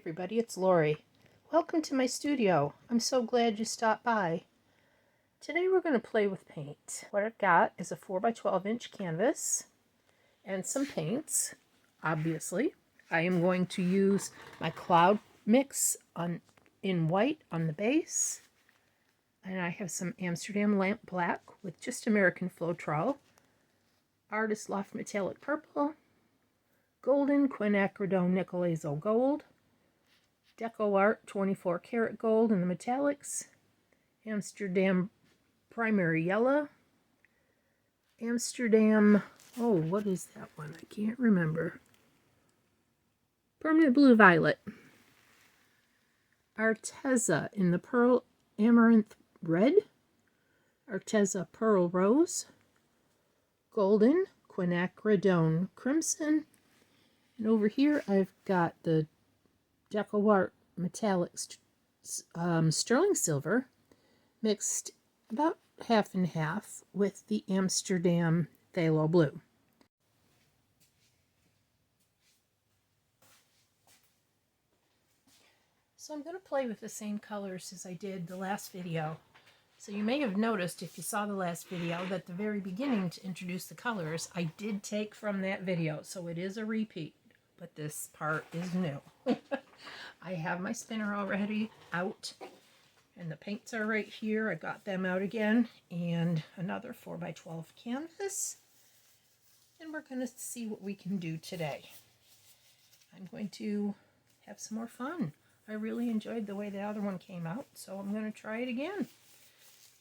everybody, it's Lori. Welcome to my studio. I'm so glad you stopped by. Today we're going to play with paint. What I've got is a 4x12 inch canvas and some paints, obviously. I am going to use my cloud mix in white on the base. And I have some Amsterdam lamp black with just American Floetrol, Artist Loft metallic purple, Golden quinacridone nickel azo gold, DecoArt 24 karat gold in the metallics, Amsterdam primary yellow, Amsterdam, oh, what is that one? I can't remember. Permanent blue violet, Arteza in the pearl amaranth red, Arteza pearl rose, Golden quinacridone crimson, and over here I've got the DecoArt Metallics sterling silver mixed about half and half with the Amsterdam phthalo blue. So I'm going to play with the same colors as I did the last video. So you may have noticed, if you saw the last video, that the very beginning to introduce the colors, I did take from that video. So it is a repeat, but this part is new. I have my spinner already out, and the paints are right here. I got them out again, and another 4x12 canvas. And we're going to see what we can do today. I'm going to have some more fun. I really enjoyed the way the other one came out, so I'm going to try it again.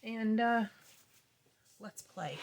And let's play.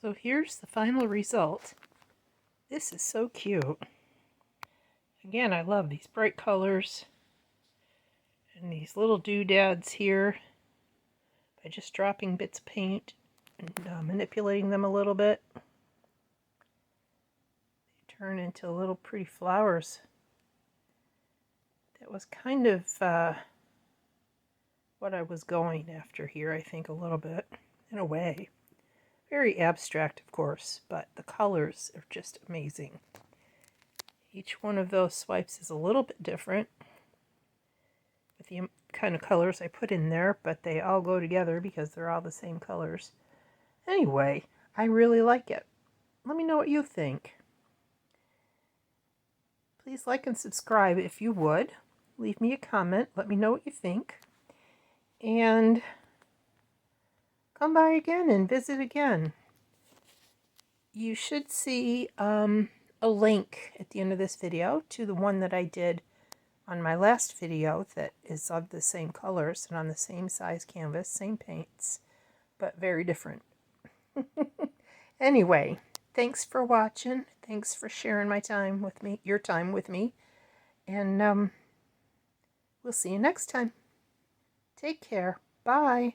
So here's the final result. This is so cute. Again, I love these bright colors and these little doodads here by just dropping bits of paint and manipulating them a little bit. They turn into little pretty flowers. That was kind of what I was going after here, I think, a little bit, in a way. Very abstract, of course, but the colors are just amazing. Each one of those swipes is a little bit different with the kind of colors I put in there, but they all go together because they're all the same colors. Anyway, I really like it. Let me know what you think. Please like and subscribe if you would. Leave me a comment. Let me know what you think. And come by again and visit again. You should see a link at the end of this video to the one that I did on my last video that is of the same colors and on the same size canvas, same paints, but very different. Anyway, thanks for watching. Thanks for sharing my time with me, your time with me. And we'll see you next time. Take care. Bye.